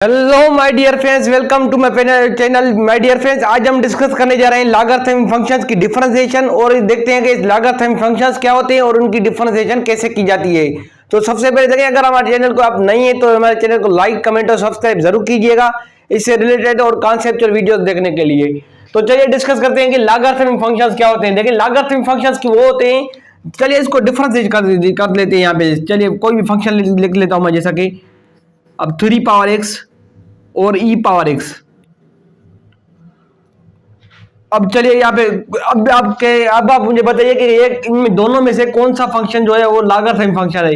Hello my dear friends, welcome to my channel. My dear friends, आज हम discuss करने जा रहे हैं लॉगरिथमिक फंक्शंस की डिफरेंशिएशन और देखते हैं कि लॉगरिथमिक फंक्शंस क्या होते हैं और उनकी डिफरेंशिएशन कैसे की जाती है। तो सबसे पहले देखिए, अगर हमारे चैनल को आप नहीं है तो हमारे चैनल को लाइक, कमेंट और सब्सक्राइब जरूर कीजिएगा इससे रिलेटेड और कॉन्सेप्चुअल वीडियोस देखने के लिए। तो चलिए डिस्कस करते हैं कि लॉगरिथमिक फंक्शंस क्या होते हैं। देखिए, लॉगरिथमिक फंक्शंस की वो होते हैं, चलिए इसको डिफरेंशिएट कर लेते हैं यहाँ पे। चलिए कोई भी फंक्शन लिख लेता हूं मैं, जैसा कि अब 3 पावर x और e पावर x। अब चलिए यहाँ पे अब आप मुझे बताइए कि एक इनमें दोनों में से कौन सा फंक्शन जो है वो लॉगरिथमिक फंक्शन है।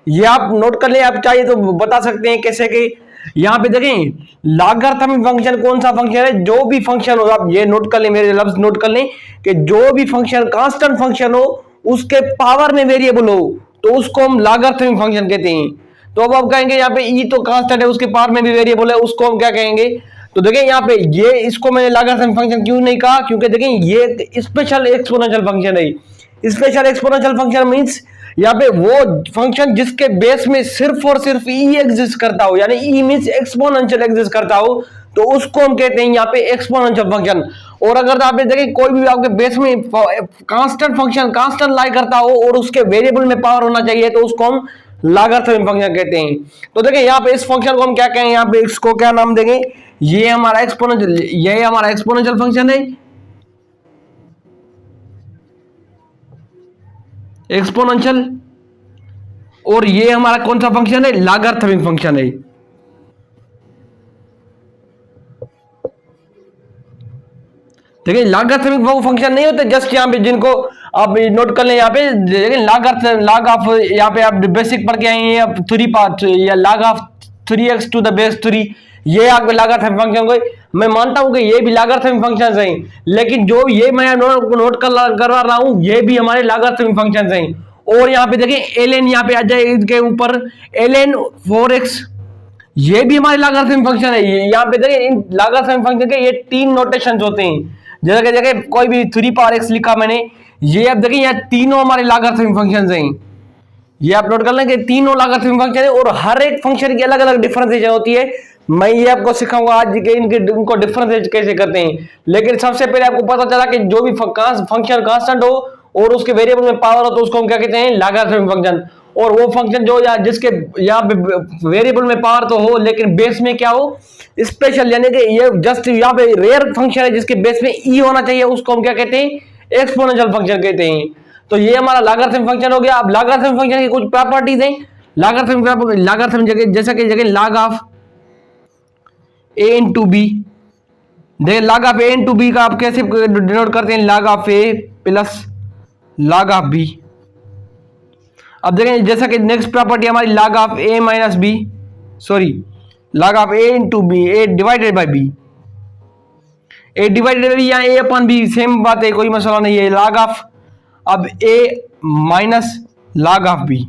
ये आप नोट कर लें, आप चाहिए तो बता सकते हैं कैसे कि यहाँ पे देखें लॉगरिथमिक फंक्शन कौन सा फंक्शन है। जो भी फंक्शन हो, आप ये नोट कर लें, मेरे लफ्ज नोट कर लें कि जो भी फंक्शन कांस्टेंट फंक्शन हो, उसके पावर में वेरिएबल हो, तो उसको हम लॉगरिथमिक फंक्शन कहते हैं। तो अब आप कहेंगे यहाँ पे ई तो कांस्टेंट है, उसके पावर में भी वेरिएबल है, उसको हम क्या कहेंगे। तो देखें यहाँ पे ये इसको मैंने लॉगरिथमिक फंक्शन क्यों नहीं कहा, क्योंकि देखें ये स्पेशल एक्सपोनेंशियल फंक्शन है। स्पेशल एक्सपोनेंशियल फंक्शन मींस यहाँ पे वो फंक्शन जिसके बेस में सिर्फ और सिर्फ ई एग्जिस्ट करता हो, यानी ई मींस एक्सपोनेंशियल एग्जिस्ट करता हो, तो उसको हम कहते हैं यहाँ पे एक्सपोनेंशियल फंक्शन। और अगर आप देखें कोई भी आपके बेस में कांस्टेंट फंक्शन कांस्टेंट लाई करता हो और उसके वेरिएबल में पावर होना चाहिए, तो उसको हम लॉगरिथमिक फंक्शन कहते हैं। तो देखिए यहाँ पे इस फंक्शन को हम क्या कहेंगे, यहाँ पे इसको क्या नाम देंगे, ये हमारा एक्सपोनेंशियल फंक्शन है, एक्सपोनेंशियल। और ये हमारा कौन सा फंक्शन है, लॉगरिथमिक फंक्शन है। देखिए लॉगरिथमिक वो फंक्शन नहीं होते जस्ट यहाँ पे, जिनको आप नोट कर लें यहाँ पे। लेकिन लॉग ऑफ यहाँ पे आप बेसिक पढ़ के आए हैं, 3 पार्ट या log of 3x to the base 3, ये आपके लॉगरिथमिक फंक्शन को मैं मानता हूं कि ये भी लॉगरिथमिक फंक्शंस हैं, लेकिन जो ये मैं नोट करवा रहा हूं ये भी हमारे लॉगरिथमिक फंक्शंस हैं। और यहाँ पे देखें ln यहाँ पे आ जाए इसके ऊपर, ln 4x, ये भी हमारे लॉगरिथमिक फंक्शन है। यहाँ पे देखिए इन लॉगरिथमिक फंक्शन के ये 3 नोटेशंस होते हैं। जैसे जगह कोई भी 3 पावर x लिखा मैंने, ये आप देखिए यहाँ तीनों हमारे लॉगरिथमिक फंक्शंस हैं। ये आप नोट कर लें कि तीनों लॉगरिथमिक फंक्शन है और हर एक फंक्शन की अलग अलग डिफरेंशिएशन होती है। मैं ये आपको सिखाऊंगा आज के इनको डिफरेंशिएट कैसे करते हैं। लेकिन सबसे पहले आपको पता चला कि जो भी फंक्शन कांस्टेंट हो और उसके वेरिएबल में पावर हो, तो उसको हम क्या कहते हैं, लॉगरिथमिक फंक्शन। और वो फंक्शन जो जिसके यहाँ पे वेरिएबल में पावर तो हो लेकिन बेस में क्या हो, स्पेशल, यानी कि ये जस्ट यहाँ पे रेयर फंक्शन है जिसके बेस में ई होना चाहिए, उसको हम क्या कहते हैं, एक्सपोनेंशियल फंक्शन कहते हैं। तो ये हमारा लॉगरिथमिक फंक्शन हो गया। अब लॉगरिथमिक फंक्शन की कुछ प्रॉपर्टीज हैं। लॉगरिथमिक जैसा कि जगह log of a into B, देखिए log of a into B का आप कैसे डिनोट करते हैं, log of a plus log of b। अब देखें जैसा कि नेक्स्ट प्रॉपर्टी हमारी log of a minus B, sorry log of a into B, a divided by b, a divided by यहाँ a अपॉन b सेम बात है, कोई मसला नहीं है। लॉग ऑफ अब a minus log of b,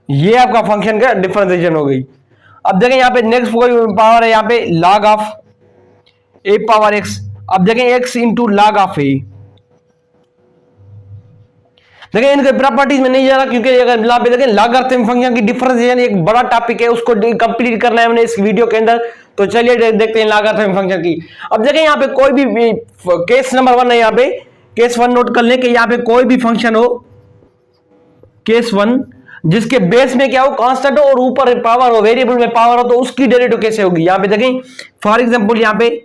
ये आपका फंक्शन का डिफरेंशिएशन हो गई। अब देखें यहाँ पे नेक्स्ट कोई पावर है, यहाँ पे log of a power x। अब देखें x into log of a, देखिए इनके प्रॉपर्टीज में नहीं जा रहा क्योंकि अगर यहाँ पे देखें लॉगरिथमिक फंक्शन की डिफरेंशिएशन एक बड़ा टॉपिक है, उसको कंप्लीट करना है मैंने इस वीडियो के अंदर। तो चलिए देखते हैं लॉगरिथमिक फंक्शन की। अब देखें यहाँ पे कोई भी केस नंबर 1 है, यहाँ पे केस 1 नोट कर लें कि यहाँ पे कोई भी फंक्शन हो, केस 1 जिसके बेस में क्या हो, कांस्टेंट हो और ऊपर पावर हो, वेरिएबल में पावर हो, तो उसकी डेरिवेटिव कैसे होगी। यहाँ पे देखें फॉर एग्जांपल यहाँ पे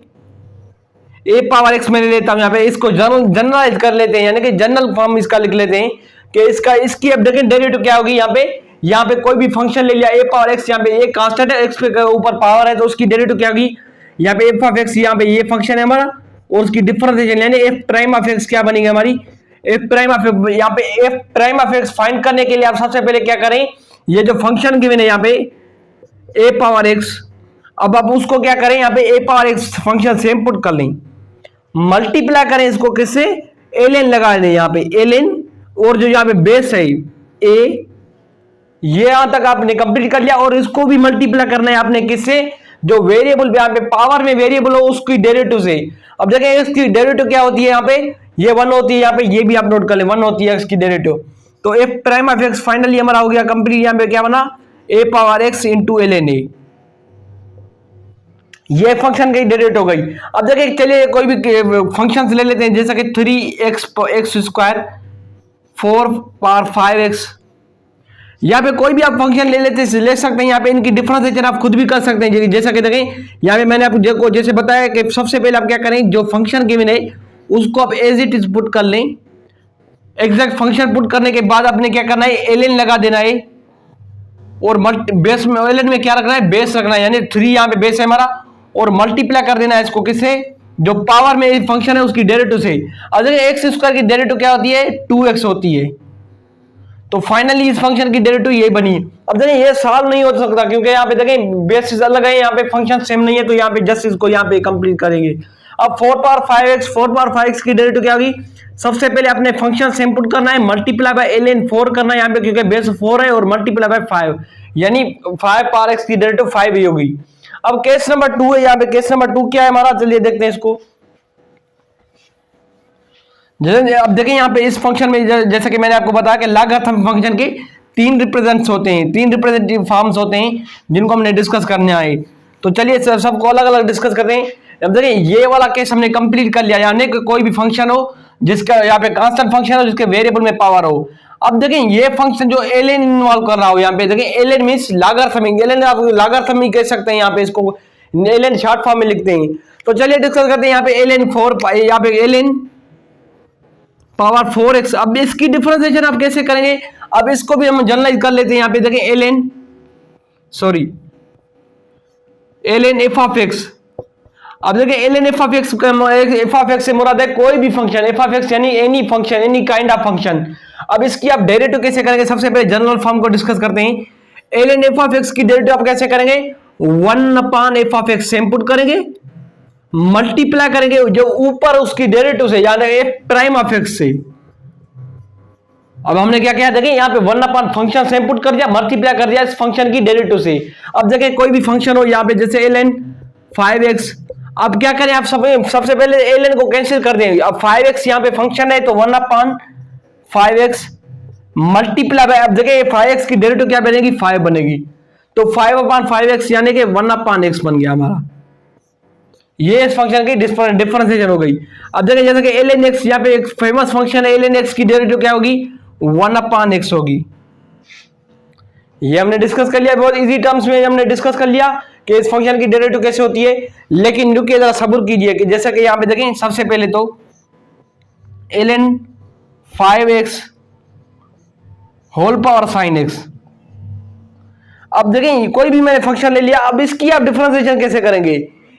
a पावर x मैंने लेता हूं, यहाँ पे इसको जनरलाइज कर लेते हैं, यानी कि जनरल फॉर्म इसका लिख लेते हैं कि इसकी अब देखें डेरिवेटिव क्या होगी। यहाँ पे कोई भी फंक्शन ले लिया a पावर x, यहाँ पे एक कांस्टेंट है, x पे ऊपर पावर है, तो उसकी डेरिवेटिव क्या होगी, यहाँ पे f ऑफ x, यहाँ पे ये फंक्शन है हमारा और उसकी डिफरेंशिएशन यानी f प्राइम ऑफ x क्या बनेगी हमारी, f प्राइम ऑफ, यहाँ पे f prime of x find करने के लिए आप सबसे पहले क्या करें, ये जो फंक्शन गिवन है यहाँ पे a पावर x, अब आप उसको क्या करें, यहाँ पे a power x function same put कर लें, मल्टीप्लाई करें इसको किससे, ln लगा दें यहाँ पे ln, और जो यहाँ पे बेस है a, ये यहां तक आपने कंप्लीट कर लिया। और इसको भी मल्टीप्लाई करना है आपने किससे, जो वेरिएबल यहाँ पे पावर में वेरिएबल हो उसकी डेरिवेटिव से। अब देखिए इसकी डेरिवेटिव क्या होती है, यहाँ पे ये 1 होती है, यहाँ पे ये भी आप नोट कर ले 1 होती है इसकी डेरिवेटिव। तो f prime of x finally हमारा हो गया कंप्लीट। यहाँ पे क्या बना, A power X into L N A, ये फंक्शन की डेरिवेटिव हो गई। अब देखिए चलिए कोई भी फंक्शन ले लेते हैं, जैसा कि 3x स्क्वायर 4 पावर 5x, यहाँ पे कोई भी आप फंक्शन ले सकते हैं। यहाँ पे इनकी डिफरेंशिएशन आप खुद भी कर सकते हैं, जैसा कि देखें यहाँ पे मैंने आपको जैसे बताया कि सबसे पहले आप क्या करें, जो फंक्शन गिवन है उसको आप एज इट इज पुट कर लें। एग्जैक्ट फंक्शन पुट करने के बाद आपने क्या करना है, एलएन लगा देना है, और बेस में एलएन में क्या रखना है, बेस रखना है, यानी 3 यहाँ पे बेस है हमारा, और मल्टीप्लाई कर देना है इसको किससे, जो पावर में फंक्शन है उसकी डेरिवेटिव से। अब देखिए एक्स स्क्वायर की डेरिवेटिव क्या होती है, 2x होती है, तो फाइनली इस फंक्शन की डेरिवेटिव यही बनी। अब देखिए ये सॉल्व नहीं हो सकता क्योंकि यहाँ पे देखें बेसिस अलग है, यहाँ पे फंक्शन सेम नहीं है, तो यहाँ पे जस्ट इसको यहाँ पे कंप्लीट करेंगे। अब 4 पावर 5x की डेरिवेटिव क्या होगी, सबसे पहले अपने फंक्शन सेम पुट करना है, मल्टीप्लाई बाय ln 4 करना है यहाँ पे क्योंकि बेस 4 है, और मल्टीप्लाई बाय 5, यानी 5 पावर x की डेरिवेटिव 5 ही होगी। अब केस नंबर 2 है, यहाँ पे केस नंबर 2 क्या है हमारा, चलिए देखते हैं इसको। अब देखें यहाँ पे इस फंक्शन में जैसे कि मैंने आपको बताया कि लॉगरिथम फंक्शन के 3 रिप्रेजेंट्स होते हैं, 3 रिप्रेजेंटेटिव फॉर्म्स होते हैं जिनको हमने डिस्कस करने आए। तो चलिए सबको अलग अलग डिस्कस करते हैं। अब देखिए ये वाला केस हमने कंप्लीट कर लिया, यानी कि कोई भी फंक्शन हो जिसका यहाँ पे कांस्टेंट फंक्शन हो जिसके वेरिएबल में पावर हो। अब देखें ये फंक्शन जो ln इन्वॉल्व कर रहा हो, यहाँ पे देखें ln मींस लॉगरिथमिक, ln आप लॉगरिथमिक कह सकते हैं, यहाँ पे इसको ln शॉर्ट फॉर्म में लिखते हैं। तो चलिए डिस्कस करते हैं यहाँ पे ln 4, यहाँ पे ln पावर 4x। अब इसकी डिफरेंशिएशन आप कैसे करेंगे, अब इसको भी हम जनरलाइज कर लेते हैं। यहाँ पे देखें ln f ऑफ x। अब देखिए ln f ऑफ x से मुराद है कोई भी फंक्शन f ऑफ x, यानी any function, any kind of function. अब इसकी आप डेरिवेटिव कैसे करेंगे, सबसे पहले जनरल फॉर्म को डिस्कस करते हैं। ln f ऑफ x की डेरिवेटिव आप कैसे करेंगे, 1/f of x same put करेंगे, मल्टीप्लाई करेंगे जो ऊपर उसकी डेरिवेटिव से, यानी f प्राइम ऑफ x से। अब हमने क्या किया, देखिए यहाँ पे 1 फंक्शन सेम पुट कर दिया, मल्टीप्लाई कर दिया इस फंक्शन की डेरिवेटिव से। अब देखिए कोई भी फंक्शन हो यहाँ पे जैसे ln 5x, अब क्या करें आप सबसे पहले ln को कैंसिल कर देंगे। अब 5x यहाँ पे फंक्शन है तो 1/5x मल्टीप्लाई बाय, अब देखिए 5x की डेरिवेटिव क्या बनेगी, 5 बनेगी, तो 5/5x यानी कि 1/x बन गया हमारा। ये इस फंक्शन की डिफरेंशिएशन हो गई। अब देखिए जैसे कि ln x, यहाँ पे एक फेमस फंक्शन है, ln x की डेरिवेटिव क्या होगी, 1/x होगी। ये हमने डिस्कस कर लिया, बहुत इजी टर्म्स में हमने डिस्कस कर लिया कि इस फंक्शन की डेरिवेटिव कैसे होती है। लेकिन रुकिए जरा सब्र कीजिए कि जैसा कि यहाँ पे देखें, सबसे पहले तो ln 5x whole power sin x। अब देखें कोई भी मैंने फंक्शन ले लिया, अब इसकी आप डिफरेंशिएशन कैसे करेंगे,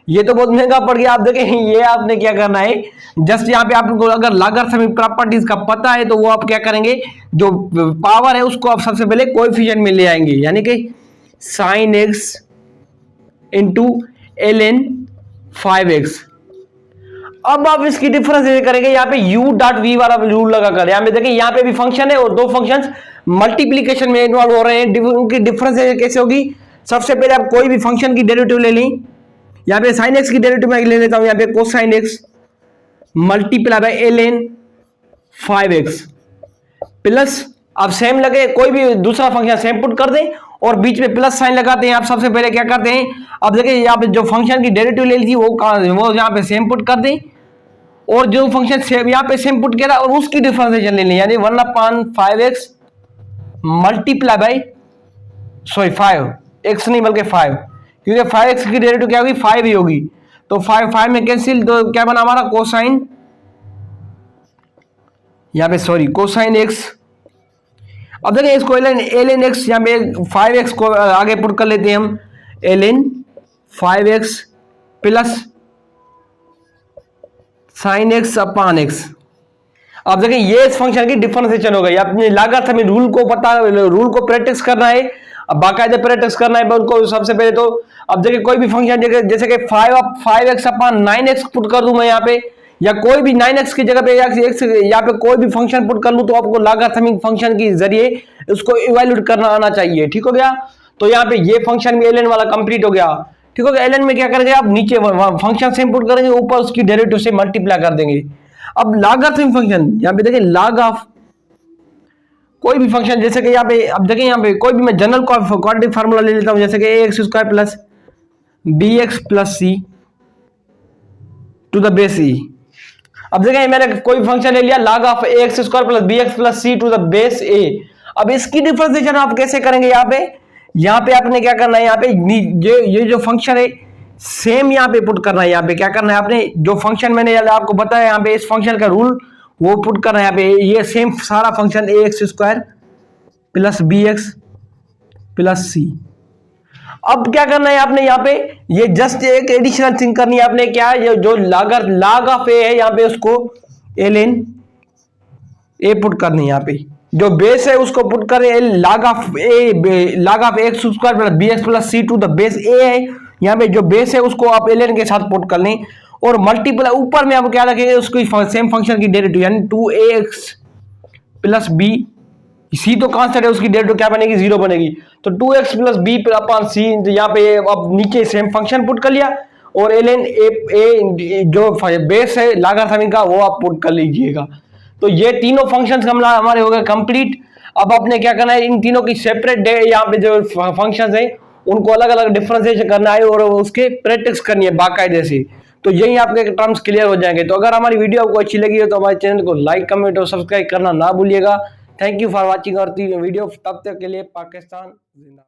ये तो बहुत महंगा पड़ गया। आप देखें ये आपने क्या करना है, जस्ट यहाँ पे आपको अगर लॉगरिथमिक प्रॉपर्टीज का पता है तो वो आप क्या करेंगे, जो पावर है उसको आप सबसे पहले कोएफिशिएंट में ले आएंगे, यानी कि sin x into ln 5x। अब आप इसकी डिफरेंस करेंगे, यहाँ पे u डॉट v वाला रूल लगा कर, यहाँ पे देखिए यहाँ पे भी फंक्शन है और दो फंक्शंस मल्टीप्लीकेशन में इन्वॉल्व हो रहे हैं, उनकी डिफरेंस कैसे होगी। सबसे पहले आप कोई भी फंक्शन की डेरिवेटिव ले लें, यहाँ पे sin x की डेरिवेटिव मैं ले लेता हूं, यहाँ पे cosine x multiply by ln 5x plus, अब सेम लगे कोई भी दूसरा फंक्शन सेम पुट कर दें और बीच में प्लस साइन लगाते हैं। आप सबसे पहले क्या करते हैं, अब देखिए यहाँ पे जो फंक्शन की डेरिवेटिव ले ली थी वो यहाँ पे सेम पुट कर दें, और जो फंक्शन सेम यहाँ पे सेम पुट किया और उसकी डिफरेंशिएशन ले लें, यानी 1/5x मल्टीप्लाई बाय 5x नहीं बल्कि 5, क्योंकि 5x की डेरिवेटिव क्या होगी, 5 ही होगी, तो 5 में कैंसिल, तो क्या बना हमारा कोसाइन, यहाँ पे कोसाइन x। अब देखिए इसको ln x, यहाँ पे 5x को आगे पुट कर लेते हैं हम, ln 5x plus sin x upon x। अब देखिए ये इस फंक्शन की डिफरेंशिएशन हो गई। अपने लॉगरिथमिक रूल को रूल को प्रैक्टिस करना है, अब बाकायदे प्रैक्टिस करना है उनको। सबसे पहले तो अब देखिए कोई भी फंक्शन जैसे कि 5x अपॉन 9x पुट कर दूं मैं यहाँ पे, या कोई भी 9x की जगह पे x यहाँ पे कोई भी फंक्शन पुट कर लूं, तो आपको लॉगरिथमिक फंक्शन के जरिए उसको इवैल्यूएट करना आना चाहिए, ठीक हो गया। तो यहाँ पे ये फंक्शन भी ln वाला कंप्लीट हो गया, ठीक हो गया। ln में क्या करेंगे आप, नीचे फंक्शन से इनपुट करेंगे, ऊपर उसकी डेरिवेटिव से मल्टीप्लाई कर देंगे। अब लॉगरिथमिक फंक्शन यहाँ पे देखिए लॉग ऑफ कोई भी फंक्शन, जैसे कि यहाँ पे अब देखिए, यहाँ पे कोई भी मैं जनरल क्वाड्रेटिक फार्मूला ले लेता हूँ, जैसे कि ax square plus bx plus c to the base e। अब देखें मैंने कोई फंक्शन ले लिया log of ax square plus bx plus c to the base a। अब इसकी डिफरेंशिएशन आप कैसे करेंगे? यहाँ पे आपने क्या करना है, यहाँ पे ये जो फंक्शन है सेम यहाँ पे पुट करना है। यहाँ पे क्या करना है आपने, जो फंक्शन मैंने आपको बताया यहाँ पे इस फंक्शन का रूल वो पुट करना है यहाँ पे, ये सेम सारा function ax square plus bx plus c। अब क्या करना है आपने यहाँ पे, ये जस्ट एक एडिशनल थिंग करनी है आपने, क्या ये जो log ऑफ a है यहाँ पे उसको ln a पुट करनी है। यहाँ पे जो बेस है उसको पुट करें log of x square plus bx plus c to the base a है। यहाँ पे जो बेस है उसको आप ln के साथ पुट कर लें और मल्टीप्लाई ऊपर में आप क्या रखेंगे, उसकी सेम फंक्शन की डेरिवेटिव यानी 2ax प्लस b, सी तो कांस्टेंट है, उसकी डेरिवेटिव क्या बनेगी, 0 बनेगी। तो 2x प्लस बी अपॉन सी, यहाँ पे अब नीचे सेम फंक्शन पुट कर लिया और ln a जो बेस है लॉगरिथमिक का वो आप पुट कर लीजिएगा। तो ये तीनों फंक्शंस हमारे हो गए कंप्लीट। अब आपने क्या करना है, इन तीनों की सेपरेट यहाँ पे जो फंक्शंस है उनको अलग अलग डिफरेंशिएशन करना है और उसके प्रैक्टिस करनी है बाकायदे से। तो यही आपके टर्म्स क्लियर हो जाएंगे। तो अगर हमारी वीडियो आपको अच्छी लगी हो तो हमारे चैनल को लाइक, कमेंट और सब्सक्राइब करना ना भूलिएगा। थैंक यू फॉर वॉचिंग और वीडियो। तब तक के लिए पाकिस्तान जिंदाबाद।